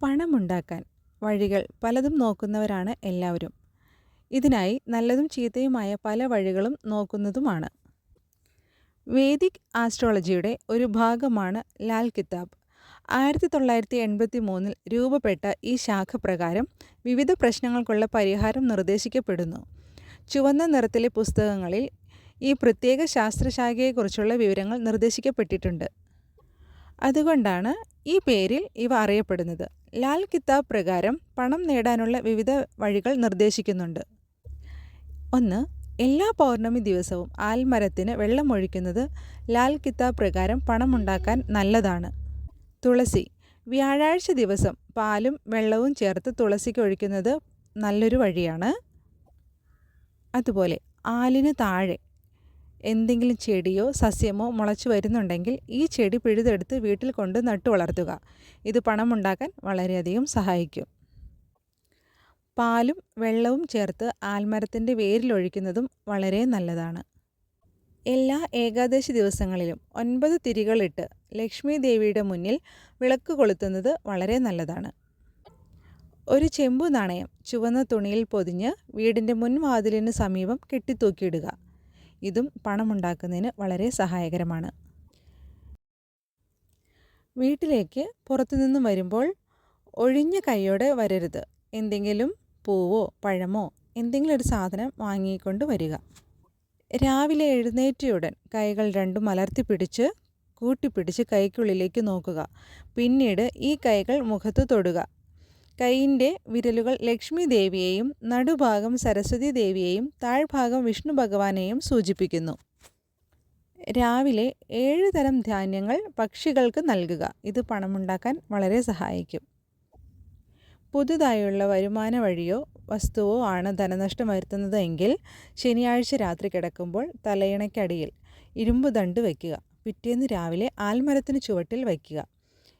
പണമുണ്ടാക്കാൻ വഴികൾ പലതും നോക്കുന്നവരാണ് എല്ലാവരും. ഇതിനായി നല്ലതും ചീത്തയുമായ പല വഴികളും നോക്കുന്നതുമാണ്. വേദിക് ആസ്ട്രോളജിയുടെ ഒരു ഭാഗമാണ് ലാൽ കിതാബ്. 1983 രൂപപ്പെട്ട ഈ ശാഖ പ്രകാരം വിവിധ പ്രശ്നങ്ങൾക്കുള്ള പരിഹാരം നിർദ്ദേശിക്കപ്പെടുന്നു. ചുവന്ന നിറത്തിലെ പുസ്തകങ്ങളിൽ ഈ പ്രത്യേക ശാസ്ത്രശാഖയെക്കുറിച്ചുള്ള വിവരങ്ങൾ നിർദ്ദേശിക്കപ്പെട്ടിട്ടുണ്ട്. അതുകൊണ്ടാണ് ഈ പേരിൽ ഇവ അറിയപ്പെടുന്നത്. ലാൽ കിതാബ് പ്രകാരം പണം നേടാനുള്ള വിവിധ വഴികൾ നിർദ്ദേശിക്കുന്നുണ്ട്. 1. എല്ലാ പൗർണമി ദിവസവും ആൽമരത്തിന് വെള്ളമൊഴിക്കുന്നത് ലാൽ കിതാബ് പ്രകാരം പണമുണ്ടാക്കാൻ നല്ലതാണ്. തുളസി വ്യാഴാഴ്ച ദിവസം പാലും വെള്ളവും ചേർത്ത് തുളസിക്ക് ഒഴിക്കുന്നത് നല്ലൊരു വഴിയാണ്. അതുപോലെ ആലിന് താഴെ എന്തെങ്കിലും ചെടിയോ സസ്യമോ മുളച്ചു വരുന്നുണ്ടെങ്കിൽ ഈ ചെടി പിഴുതെടുത്ത് വീട്ടിൽ കൊണ്ട് നട്ടു വളർത്തുക. ഇത് പണമുണ്ടാക്കാൻ വളരെയധികം സഹായിക്കും. പാലും വെള്ളവും ചേർത്ത് ആൽമരത്തിൻ്റെ വേരിലൊഴിക്കുന്നതും വളരെ നല്ലതാണ്. എല്ലാ ഏകാദശി ദിവസങ്ങളിലും 9 തിരികളിട്ട് ലക്ഷ്മി ദേവിയുടെ മുന്നിൽ വിളക്ക് കൊളുത്തുന്നത് വളരെ നല്ലതാണ്. ഒരു ചെമ്പു നാണയം ചുവന്ന തുണിയിൽ പൊതിഞ്ഞ് വീടിൻ്റെ മുൻവാതിലിന് സമീപം കെട്ടിത്തൂക്കിയിടുക. ഇതും പണമുണ്ടാക്കുന്നതിന് വളരെ സഹായകരമാണ്. വീട്ടിലേക്ക് പുറത്തുനിന്നും വരുമ്പോൾ ഒഴിഞ്ഞ കൈയോടെ വരരുത്. എന്തെങ്കിലും പൂവോ പഴമോ എന്തെങ്കിലും ഒരു സാധനം വാങ്ങിക്കൊണ്ട് വരിക. രാവിലെ എഴുന്നേറ്റയുടൻ കൈകൾ രണ്ടും മലർത്തിപ്പിടിച്ച് കൂട്ടിപ്പിടിച്ച് കൈക്കുള്ളിലേക്ക് നോക്കുക. പിന്നീട് ഈ കൈകൾ മുഖത്ത് തൊടുക. കൈയിൻ്റെ വിരലുകൾ ലക്ഷ്മി ദേവിയെയും നടുഭാഗം സരസ്വതി ദേവിയെയും താഴ്ഭാഗം വിഷ്ണു ഭഗവാനെയും സൂചിപ്പിക്കുന്നു. രാവിലെ 7 തരം ധാന്യങ്ങൾ പക്ഷികൾക്ക് നൽകുക. ഇത് പണമുണ്ടാക്കാൻ വളരെ സഹായിക്കും. പുതുതായുള്ള വരുമാന വഴിയോ വസ്തുവോ ആണ് ധനനഷ്ടം വരുത്തുന്നത് എങ്കിൽ ശനിയാഴ്ച രാത്രി കിടക്കുമ്പോൾ തലയിണയ്ക്കടിയിൽ ഇരുമ്പ് ദണ്ട് വയ്ക്കുക. പിറ്റേന്ന് രാവിലെ ആൽമരത്തിന് ചുവട്ടിൽ വയ്ക്കുക.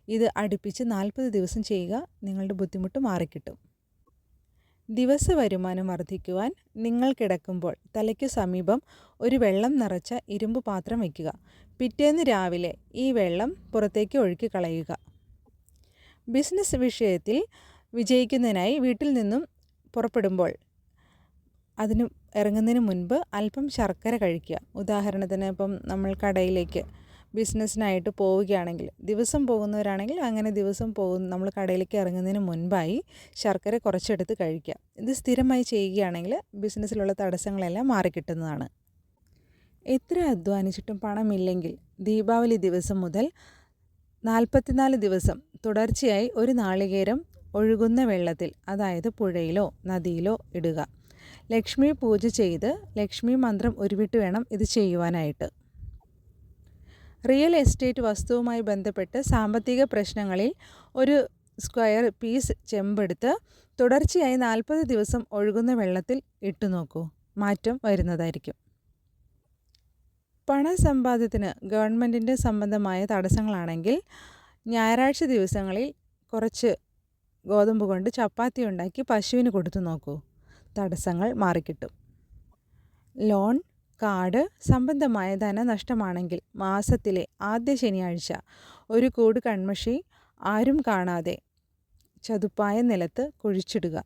ഇത് അടുപ്പിച്ച് 40 ദിവസം ചെയ്യുക. നിങ്ങളുടെ ബുദ്ധിമുട്ട് മാറിക്കിട്ടും. ദിവസ വരുമാനം വർദ്ധിക്കുവാൻ നിങ്ങൾ കിടക്കുമ്പോൾ തലയ്ക്ക് സമീപം ഒരു വെള്ളം നിറച്ച ഇരുമ്പ് പാത്രം വയ്ക്കുക. പിറ്റേന്ന് രാവിലെ ഈ വെള്ളം പുറത്തേക്ക് ഒഴുക്കി കളയുക. ബിസിനസ് വിഷയത്തിൽ വിജയിക്കുന്നതിനായി വീട്ടിൽ നിന്നും പുറപ്പെടുമ്പോൾ അതിന് ഇറങ്ങുന്നതിന് മുൻപ് അല്പം ശർക്കര കഴിക്കുക. ഉദാഹരണത്തിന് ഇപ്പം നമ്മൾ കടയിലേക്ക് ബിസിനസ്സിനായിട്ട് പോവുകയാണെങ്കിൽ, ദിവസം പോകുന്നവരാണെങ്കിൽ അങ്ങനെ ദിവസം നമ്മൾ കടയിലേക്ക് ഇറങ്ങുന്നതിന് മുൻപായി ശർക്കര കുറച്ചെടുത്ത് കഴിക്കുക. ഇത് സ്ഥിരമായി ചെയ്യുകയാണെങ്കിൽ ബിസിനസ്സിലുള്ള തടസ്സങ്ങളെല്ലാം മാറിക്കിട്ടുന്നതാണ്. എത്ര അധ്വാനിച്ചിട്ടും പണമില്ലെങ്കിൽ ദീപാവലി ദിവസം മുതൽ 44 ദിവസം തുടർച്ചയായി ഒരു നാളികേരം ഒഴുകുന്ന വെള്ളത്തിൽ, അതായത് പുഴയിലോ നദിയിലോ ഇടുക. ലക്ഷ്മി പൂജ ചെയ്ത് ലക്ഷ്മി മന്ത്രം ഉരുവിട്ട് വേണം ഇത് ചെയ്യുവാനായിട്ട്. റിയൽ എസ്റ്റേറ്റ് വസ്തുവുമായി ബന്ധപ്പെട്ട് സാമ്പത്തിക പ്രശ്നങ്ങളിൽ ഒരു സ്ക്വയർ പീസ് ചെമ്പെടുത്ത് തുടർച്ചയായി 40 ദിവസം ഒഴുകുന്ന വെള്ളത്തിൽ ഇട്ടു നോക്കൂ. മാറ്റം വരുന്നതായിരിക്കും. പണസമ്പാദ്യത്തിന് ഗവൺമെൻറ്റിൻ്റെ സംബന്ധമായ തടസ്സങ്ങളാണെങ്കിൽ ഞായറാഴ്ച ദിവസങ്ങളിൽ കുറച്ച് ഗോതമ്പ് കൊണ്ട് ചപ്പാത്തി ഉണ്ടാക്കി പശുവിന് കൊടുത്തു നോക്കൂ. തടസ്സങ്ങൾ മാറിക്കിട്ടും. ലോൺ, കാർഡ് സംബന്ധമായ ധനനഷ്ടമാണെങ്കിൽ മാസത്തിലെ ആദ്യ ശനിയാഴ്ച ഒരു കൂട് കൺമഷി ആരും കാണാതെ ചതുപ്പായ നിലത്ത് കുഴിച്ചിടുക.